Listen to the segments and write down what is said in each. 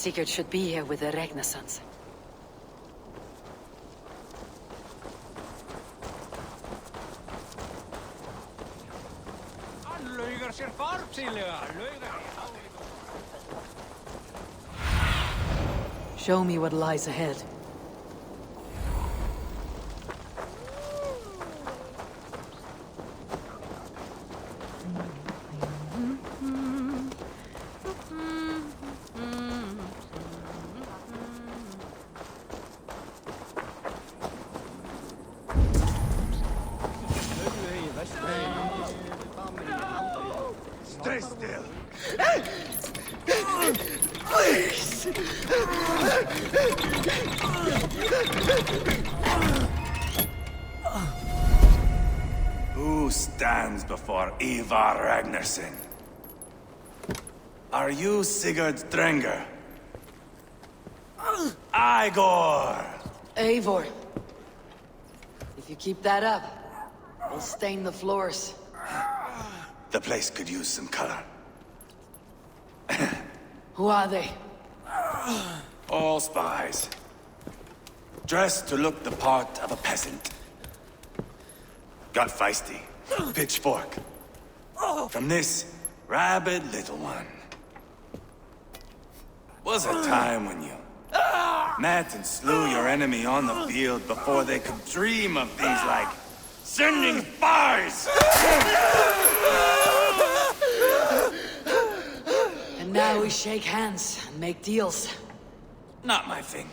Sigurd should be here with the Ragnar sons. Show me what lies ahead. Stay still. Please! Who stands before Ivar Ragnarsson? Are you Sigurd Drenger? Igor! Eivor. If you keep that up, we'll stain the floors. The place could use some color. Who are they? All spies. Dressed to look the part of a peasant. Got feisty. Pitchfork. From this rabid little one. Was a time when you met and slew your enemy on the field before they could dream of things like sending spies! And now we shake hands and make deals. Not my thing.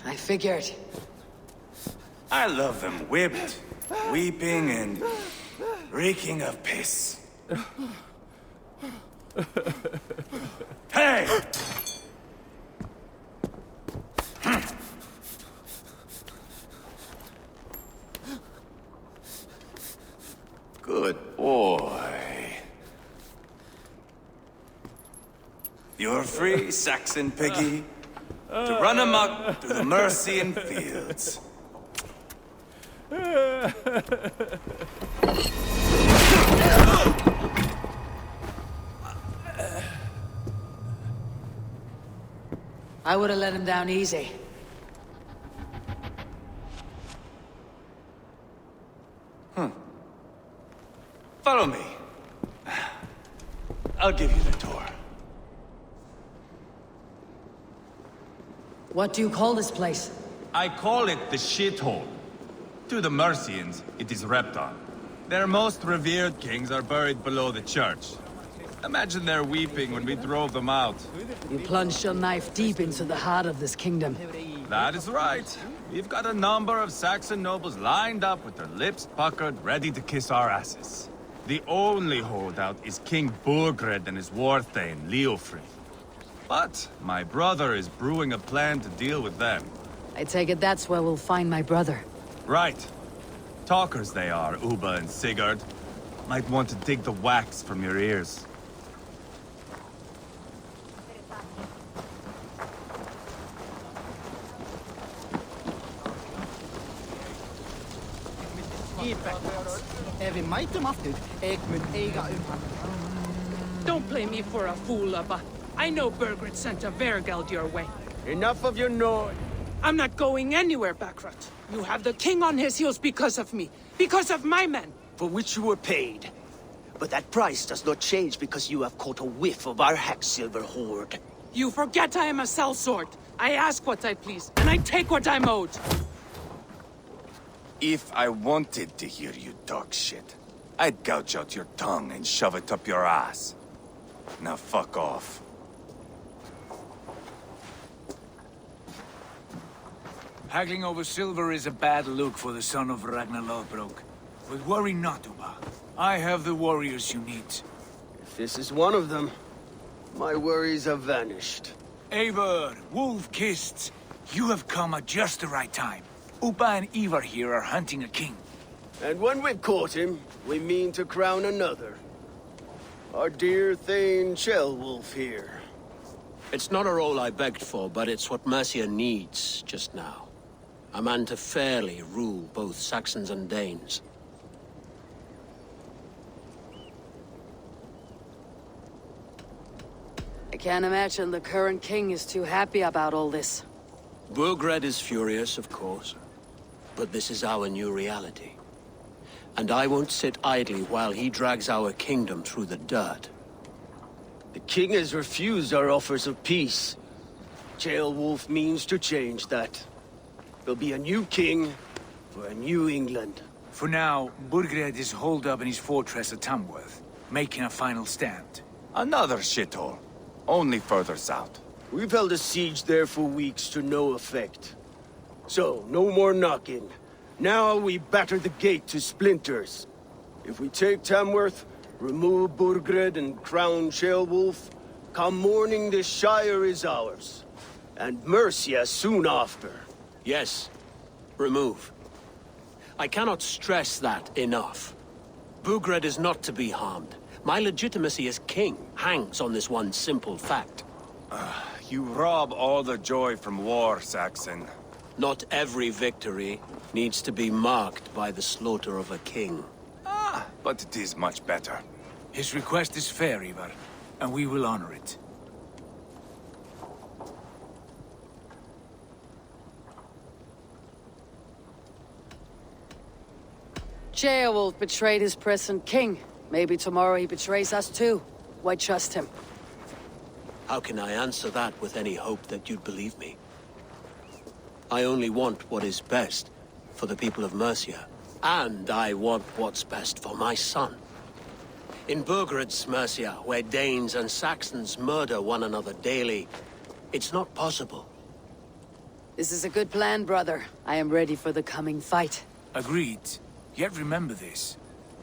I figured. I love them whipped, weeping, and reeking of piss. Hey! Good boy. You're free, Saxon piggy, to run amok through the Mercian fields. I would have let him down easy. Follow me. I'll give you the tour. What do you call this place? I call it the shithole. To the Mercians, it is Repton. Their most revered kings are buried below the church. Imagine their weeping when we drove them out. You plunged your knife deep into the heart of this kingdom. That is right. We've got a number of Saxon nobles lined up with their lips puckered, ready to kiss our asses. The only holdout is King Burgred and his war thane, Leofrid. But my brother is brewing a plan to deal with them. I take it that's where we'll find my brother. Right. Talkers they are, Uba and Sigurd. Might want to dig the wax from your ears. Don't play me for a fool, Abba. I know Burgred sent a Vergeld your way. Enough of your noise. I'm not going anywhere, Backrot. You have the king on his heels because of me. Because of my men. For which you were paid. But that price does not change because you have caught a whiff of our Hacksilver hoard. You forget I am a sellsword. I ask what I please, and I take what I'm owed. If I wanted to hear you talk shit, I'd gouge out your tongue and shove it up your ass. Now fuck off. Haggling over silver is a bad look for the son of Ragnar Lodbrok. But worry not, Uba. I have the warriors you need. If this is one of them, my worries have vanished. Eivor, Wolf-Kissed, you have come at just the right time. Uba and Ivar here are hunting a king. And when we've caught him, we mean to crown another. Our dear Thane Shellwolf here. It's not a role I begged for, but it's what Mercia needs just now. A man to fairly rule both Saxons and Danes. can't imagine the current king is too happy about all this. Burgred is furious, of course. But this is our new reality. And I won't sit idly while he drags our kingdom through the dirt. The king has refused our offers of peace. Ceolwulf means to change that. There'll be a new king for a new England. For now, Burgred is holed up in his fortress at Tamworth, making a final stand. Another shithole. Only further south. We've held a siege there for weeks to no effect. So, no more knocking. Now we batter the gate to splinters. If we take Tamworth, remove Burgred and crown Ceolwulf, come morning the Shire is ours. And Mercia soon after. Yes, remove. I cannot stress that enough. Burgred is not to be harmed. My legitimacy as king hangs on this one simple fact. You rob all the joy from war, Saxon. Not every victory needs to be marked by the slaughter of a king. But it is much better. His request is fair, Ivar, and we will honor it. Ceolwulf betrayed his present king. Maybe tomorrow he betrays us too. Why trust him? How can I answer that with any hope that you'd believe me? I only want what is best for the people of Mercia. And I want what's best for my son. In Burgred's Mercia, where Danes and Saxons murder one another daily, it's not possible. This is a good plan, brother. I am ready for the coming fight. Agreed. Yet remember this.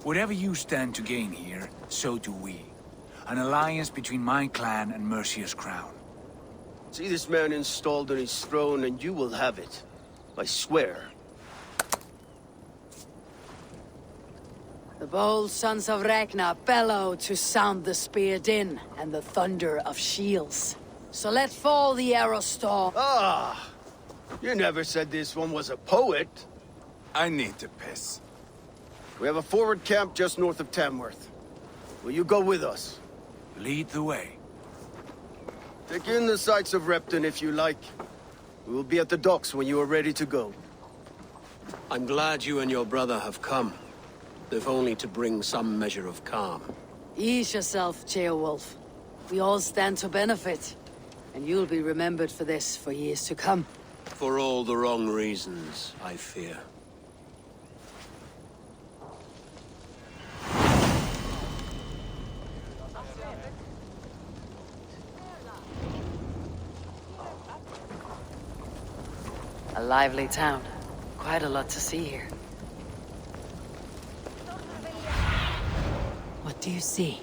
Whatever you stand to gain here, so do we. An alliance between my clan and Mercia's crown. See this man installed on his throne and you will have it. I swear. The bold sons of Ragnar bellow to sound the spear din and the thunder of shields. So let fall the arrow storm. Ah! You never said this one was a poet. I need to piss. We have a forward camp just north of Tamworth. Will you go with us? Lead the way. Take in the sights of Repton if you like. We will be at the docks when you are ready to go. I'm glad you and your brother have come. If only to bring some measure of calm. Ease yourself, Ceolwulf. We all stand to benefit. And you'll be remembered for this for years to come. For all the wrong reasons, I fear. A lively town. Quite a lot to see here. What do you see?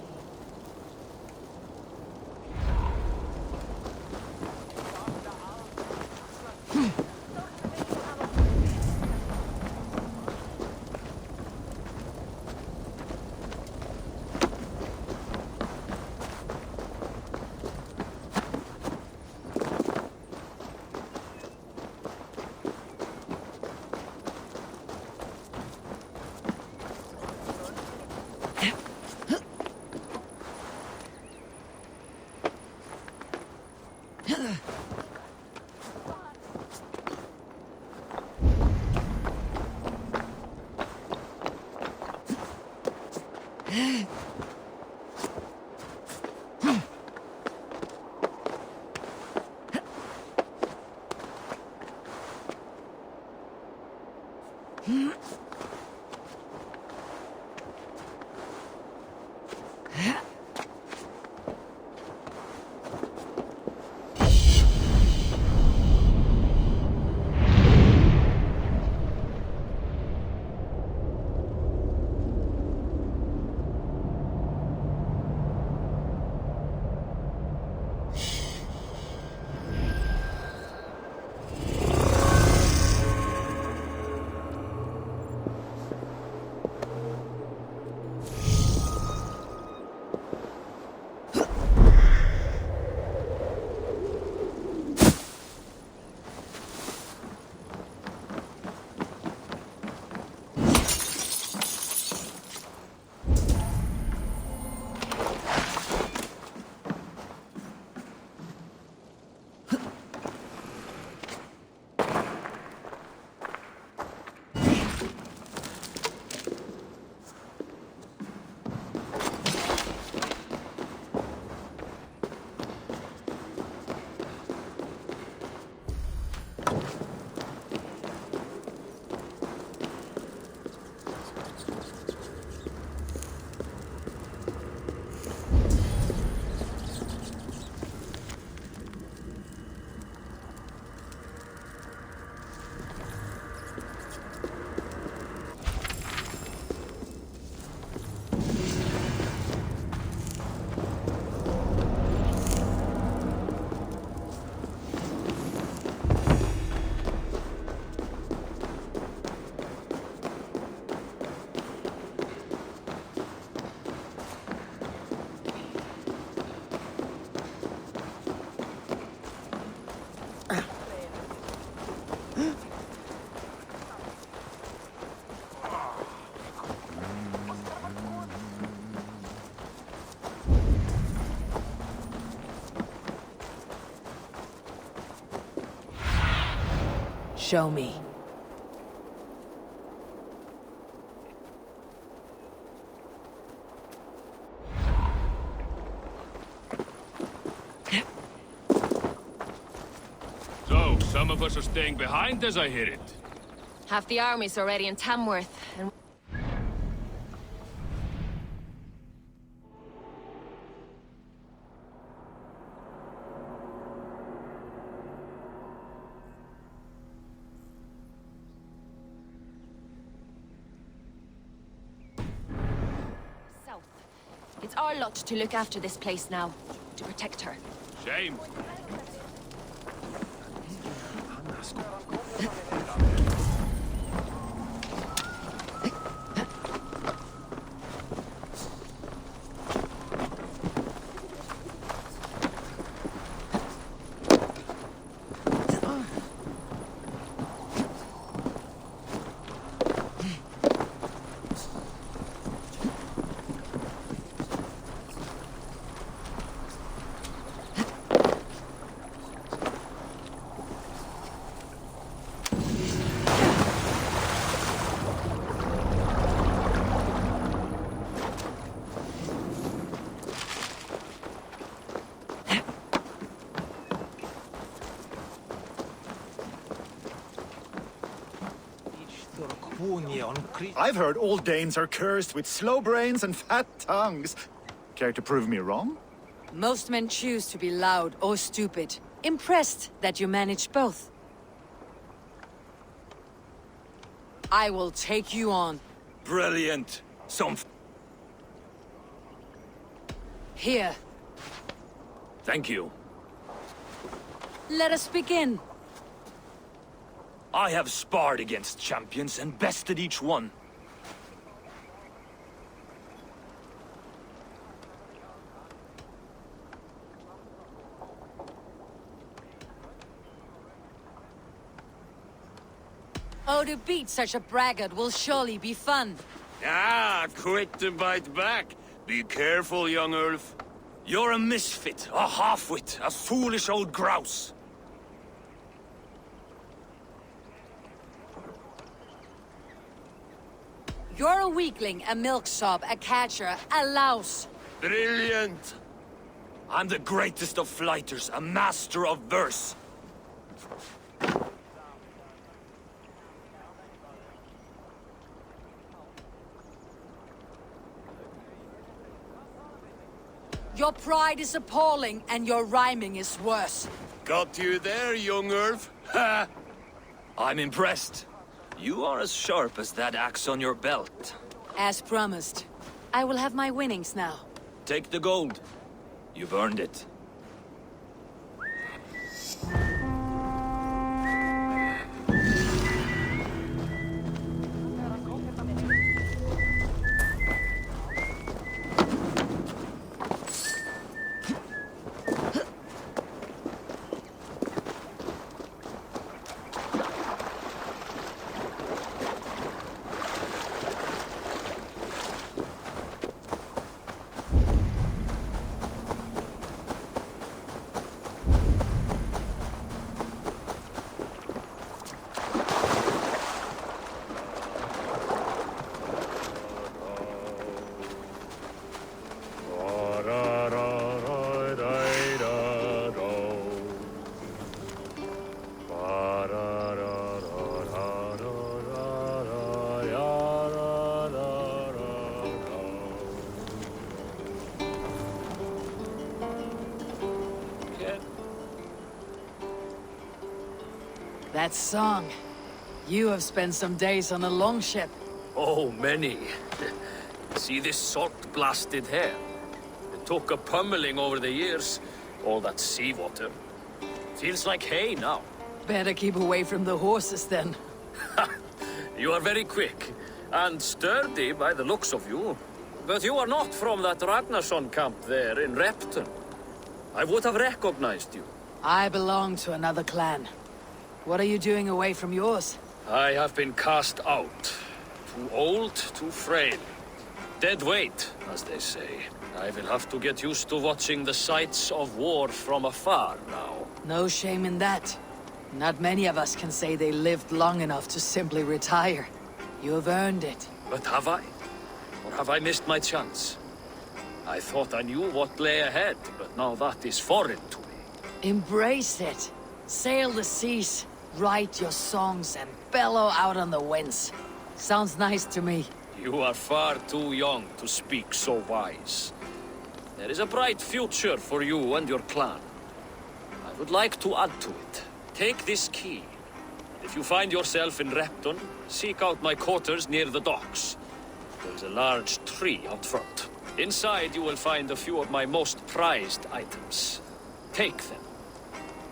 Show me. So, some of us are staying behind as I hear it. Half the army's already in Tamworth, and south. It's our lot to look after this place now, to protect her. Shame. I've heard all Danes are cursed with slow brains and fat tongues. Care to prove me wrong? Most men choose to be loud or stupid. Impressed that you manage both. I will take you on. Brilliant. Here, Thank you. let us begin. I have sparred against champions and bested each one. Oh, to beat such a braggart will surely be fun. Ah, quick to bite back. Be careful, young Ulf. You're a misfit, a half-wit, a foolish old grouse. You're a weakling, a milksop, a catcher, a louse. Brilliant! I'm the greatest of flighters, a master of verse. Your pride is appalling, and your rhyming is worse. Got you there, young Ulf. Ha! I'm impressed. You are as sharp as that axe on your belt. As promised. I will have my winnings now. Take the gold. You've earned it. That song. You have spent some days on a longship. Oh, many. See this salt-blasted hair? It took a pummeling over the years. All that seawater. Feels like hay now. Better keep away from the horses then. You are very quick, and sturdy by the looks of you. But you are not from that Ragnarsson camp there in Repton. I would have recognized you. I belong to another clan. What are you doing away from yours? I have been cast out. Too old, too frail. Dead weight, as they say. I will have to get used to watching the sights of war from afar now. No shame in that. Not many of us can say they lived long enough to simply retire. You have earned it. But have I? Or have I missed my chance? I thought I knew what lay ahead, but now that is foreign to me. Embrace it. Sail the seas, write your songs, and bellow out on the winds. Sounds nice to me. You are far too young to speak so wise. There is a bright future for you and your clan. I would like to add to it. Take this key. If you find yourself in Repton, seek out my quarters near the docks. There is a large tree out front. Inside you will find a few of my most prized items. Take them.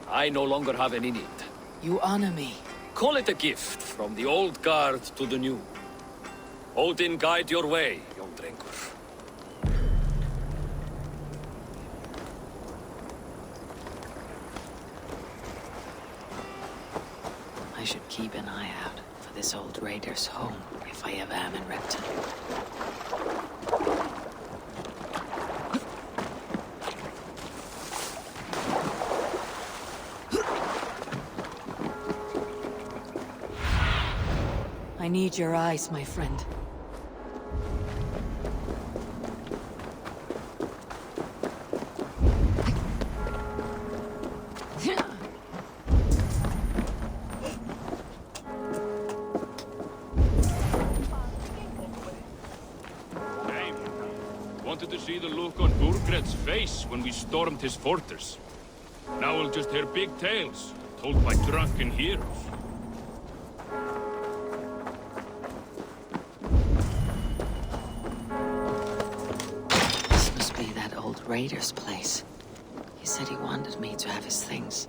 I no longer have any need. You honor me. Call it a gift from the old guard to the new. Odin guide your way, young drengur. I should keep an eye out for this old raider's home if I ever am in Repton. I need your eyes, my friend. Wanted to see the look on Burgred's face when we stormed his fortress. Now we'll just hear big tales, told by drunken heroes. This must be that old raider's place. He said he wanted me to have his things.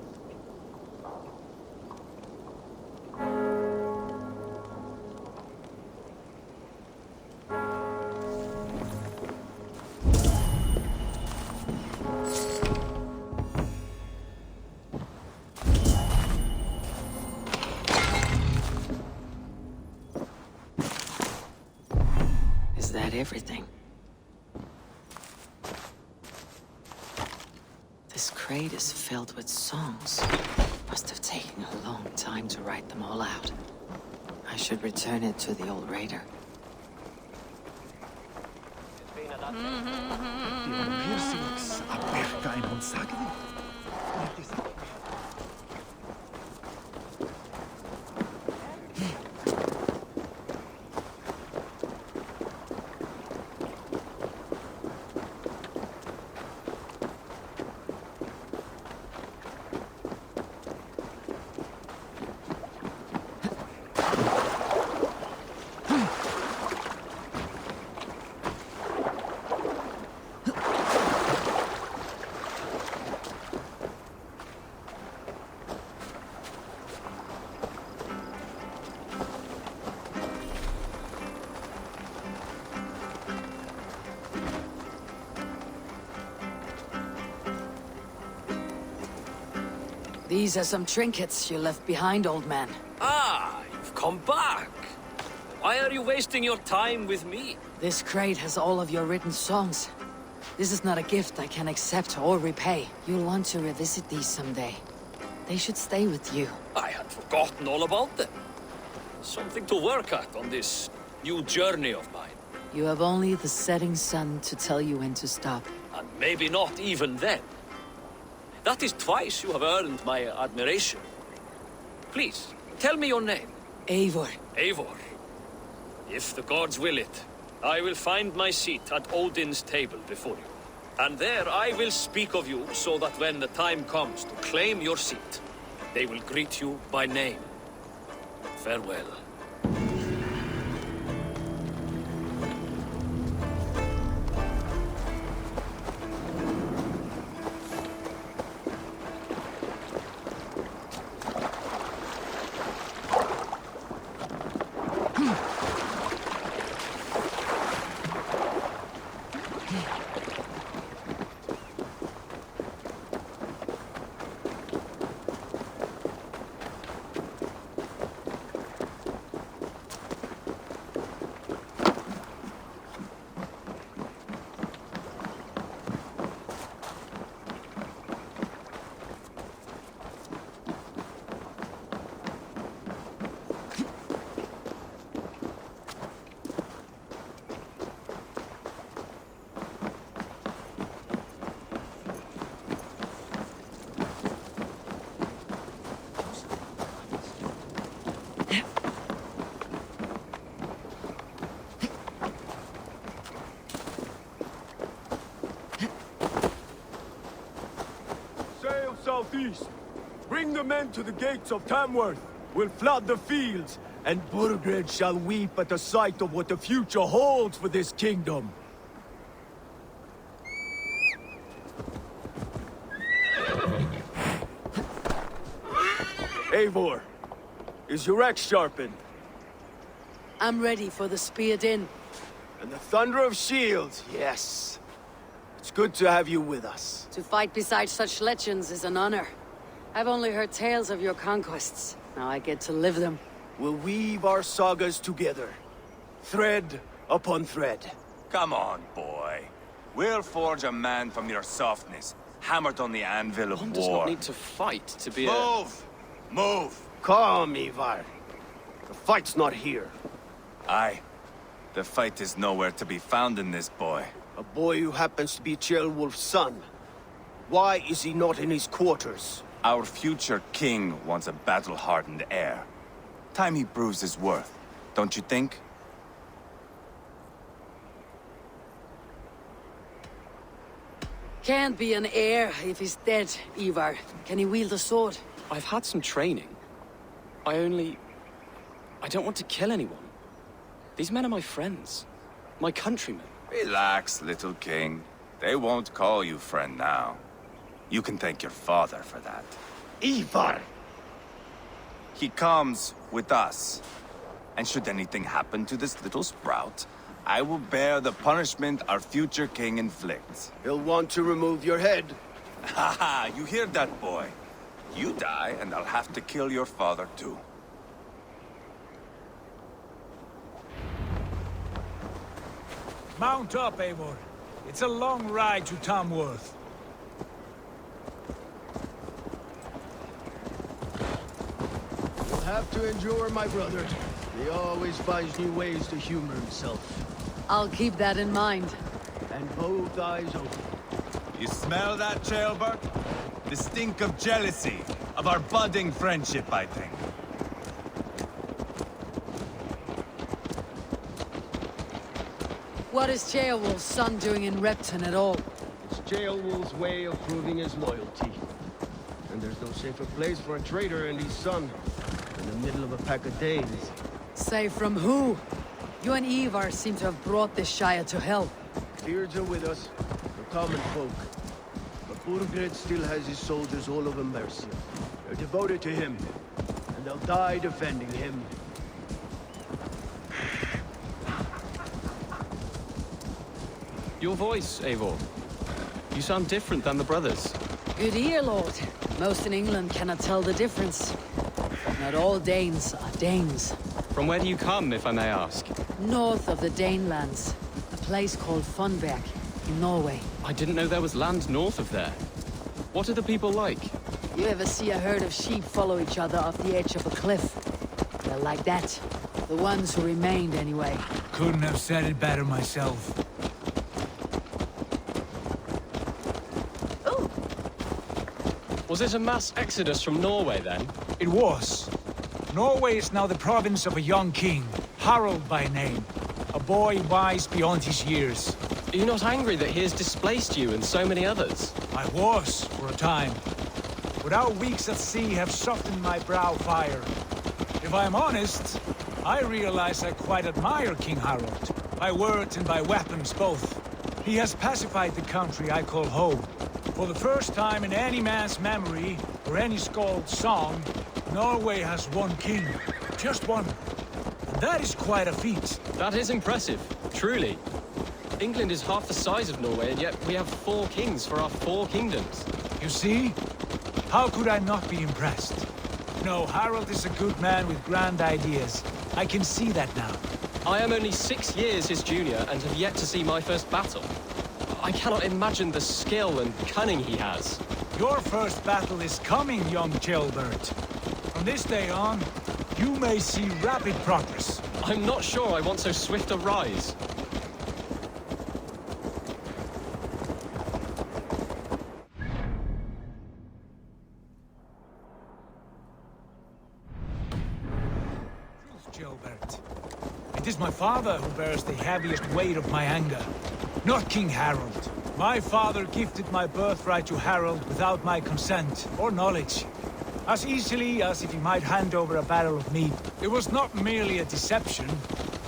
Is that everything? This crate is filled with songs. Must have taken a long time to write them all out. I should return it to the old raider. These are some trinkets you left behind, old man. Ah, you've come back. Why are you wasting your time with me? This crate has all of your written songs. This is not a gift I can accept or repay. You'll want to revisit these someday. They should stay with you. I had forgotten all about them. Something to work at on this new journey of mine. You have only the setting sun to tell you when to stop. And maybe not even then. That is twice you have earned my admiration. Please, tell me your name. Eivor. Eivor. If the gods will it, I will find my seat at Odin's table before you. And there I will speak of you so that when the time comes to claim your seat, they will greet you by name. Farewell. northeast. Bring the men to the gates of Tamworth. We'll flood the fields, and Burgred shall weep at the sight of what the future holds for this kingdom. Eivor, is your axe sharpened? I'm ready for the spear din. And the thunder of shields, yes. It's good to have you with us. To fight beside such legends is an honor. I've only heard tales of your conquests. Now I get to live them. We'll weave our sagas together. Thread upon thread. Come on, boy. We'll forge a man from your softness, hammered on the anvil of One war. does not need to fight to be Move! Move! Calm, Ivar. The fight's not here. Aye. The fight is nowhere to be found in this boy. A boy who happens to be Ceolwulf's son. Why is he not in his quarters? Our future king wants a battle-hardened heir. Time he proves his worth, don't you think? Can't be an heir if he's dead, Ivar. Can he wield a sword? I've had some training. I don't want to kill anyone. These men are my friends. My countrymen. Relax, little king. They won't call you friend now. You can thank your father for that. Ivar! He comes with us. And should anything happen to this little sprout, I will bear the punishment our future king inflicts. He'll want to remove your head. Ha ha! You hear that, boy? You die, and I'll have to kill your father, too. Mount up, Eivor. It's a long ride to Tamworth. You'll have to endure, my brother. He always finds new ways to humor himself. I'll keep that in mind. And both eyes open. You smell that, Ceolbert? The stink of jealousy, of our budding friendship, I think. What is Ceolwulf's son doing in Repton at all? It's Ceolwulf's way of proving his loyalty. And there's no safer place for a traitor and his son in the middle of a pack of Danes. Say from who? You and Ivar seem to have brought this Shire to hell. Beards are with us. We're common folk. But Burgred still has his soldiers all over Mercia. They're devoted to him. And they'll die defending him. Your voice, Eivor. You sound different than the brothers. Good ear, Lord. Most in England cannot tell the difference. But not all Danes are Danes. From where do you come, if I may ask? North of the Danelands. A place called Funberg, in Norway. I didn't know there was land north of there. What are the people like? You ever see a herd of sheep follow each other off the edge of a cliff? They're like that. The ones who remained, anyway. Couldn't have said it better myself. Was it a mass exodus from Norway, then? It was. Norway is now the province of a young king, Harald by name. A boy wise beyond his years. Are you not angry that he has displaced you and so many others? I was, for a time. But our weeks at sea have softened my brow fire. If I'm honest, I realize I quite admire King Harald. By words and by weapons both. He has pacified the country I call home. For the first time in any man's memory, or any skald's song, Norway has one king. Just one. And that is quite a feat. That is impressive, truly. England is half the size of Norway, and yet we have 4 kings for our 4 kingdoms. You see? How could I not be impressed? No, Harald is a good man with grand ideas. I can see that now. I am only 6 years his junior and have yet to see my first battle. I cannot imagine the skill and cunning he has. Your first battle is coming, young Ceolbert. From this day on, you may see rapid progress. I'm not sure I want so swift a rise. Ceolbert. It is my father who bears the heaviest weight of my anger, not King Harald. My father gifted my birthright to Harold without my consent or knowledge. As easily as if he might hand over a barrel of meat. It was not merely a deception,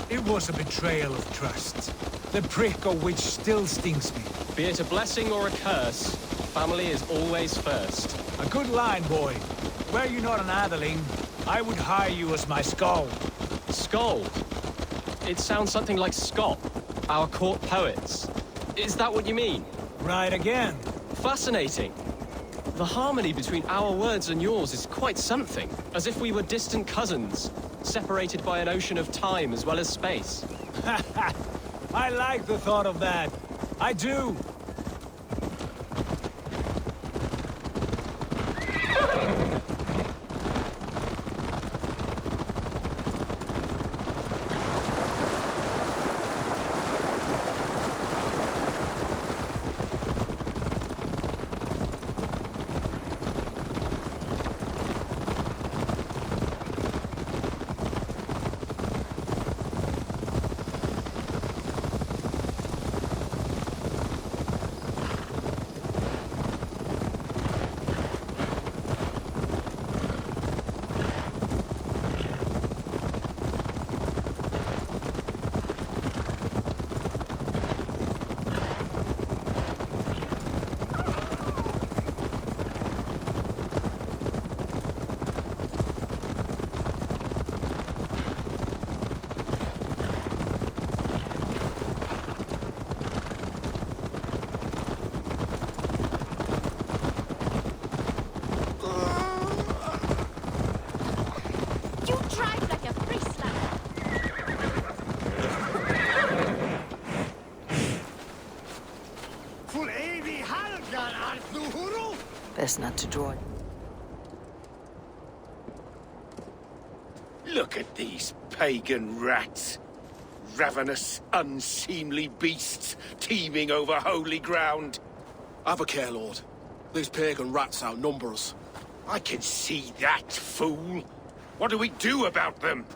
it was a betrayal of trust. The prick of which still stings me. Be it a blessing or a curse, family is always first. A good line, boy. Were you not an atheling, I would hire you as my skull. Skull? It sounds something like Scott, our court poets. Is that what you mean? Right again. Fascinating. The harmony between our words and yours is quite something. As if we were distant cousins, separated by an ocean of time as well as space. I like the thought of that. I do. Best not to draw. Look at these pagan rats. Ravenous, unseemly beasts teeming over holy ground. Have a care, Lord. These pagan rats outnumber us. I can see that, fool. What do we do about them?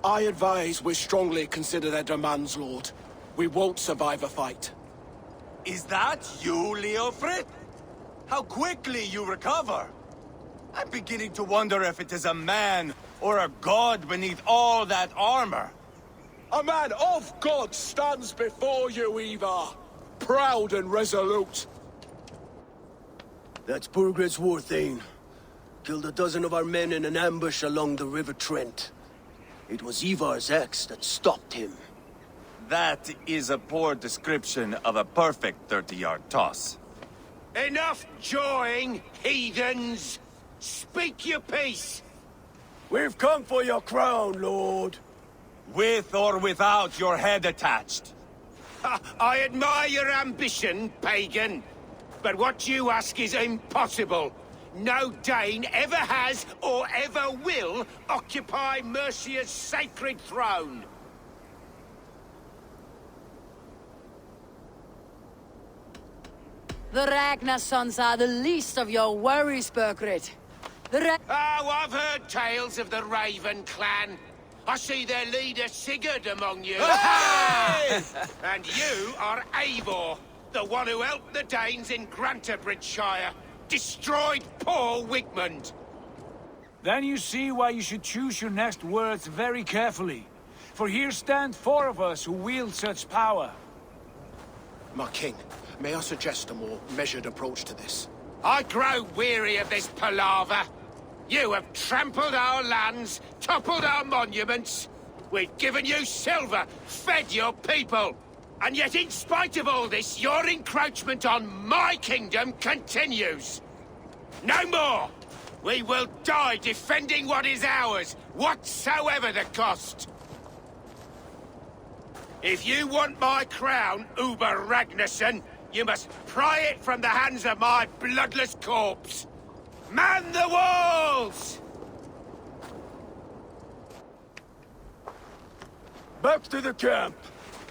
I advise we strongly consider their demands, Lord. We won't survive a fight. Is that you, Leofrid? How quickly you recover! I'm beginning to wonder if it is a man or a god beneath all that armor. A man of God stands before you, Ivar. Proud and resolute. That's Burgred's Warthane. Killed a dozen of our men in an ambush along the River Trent. It was Ivar's axe that stopped him. That is a poor description of a perfect 30-yard toss. Enough jawing, heathens! Speak your piece! We've come for your crown, Lord. With or without your head attached. I admire your ambition, pagan. But what you ask is impossible. No Dane ever has or ever will occupy Mercia's sacred throne. The Ragnar sons are the least of your worries, Burgred. Oh, I've heard tales of the Raven clan. I see their leader Sigurd among you. Hey! And you are Eivor, the one who helped the Danes in Grantabridgeshire. Destroyed poor Wigmund. Then you see why you should choose your next words very carefully. For here stand 4 of us who wield such power. My king, may I suggest a more measured approach to this? I grow weary of this palaver. You have trampled our lands, toppled our monuments. We've given you silver, fed your people. And yet in spite of all this, your encroachment on my kingdom continues. No more! We will die defending what is ours, whatsoever the cost. If you want my crown, Uber Ragnarsson, you must pry it from the hands of my bloodless corpse. Man the walls! Back to the camp.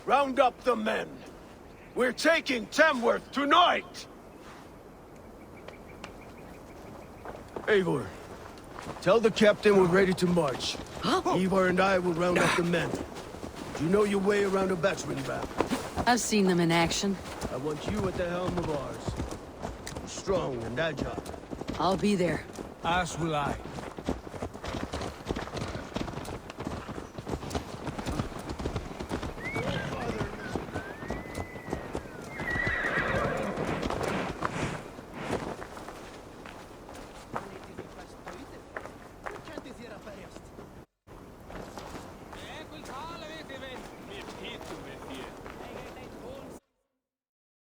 Round up the men. We're taking Tamworth tonight! Eivor, tell the captain we're ready to march. Ivar and I will round up the men. Do you know your way around a battering ram? I've seen them in action. I want you at the helm of ours. Strong and agile. I'll be there. As will I.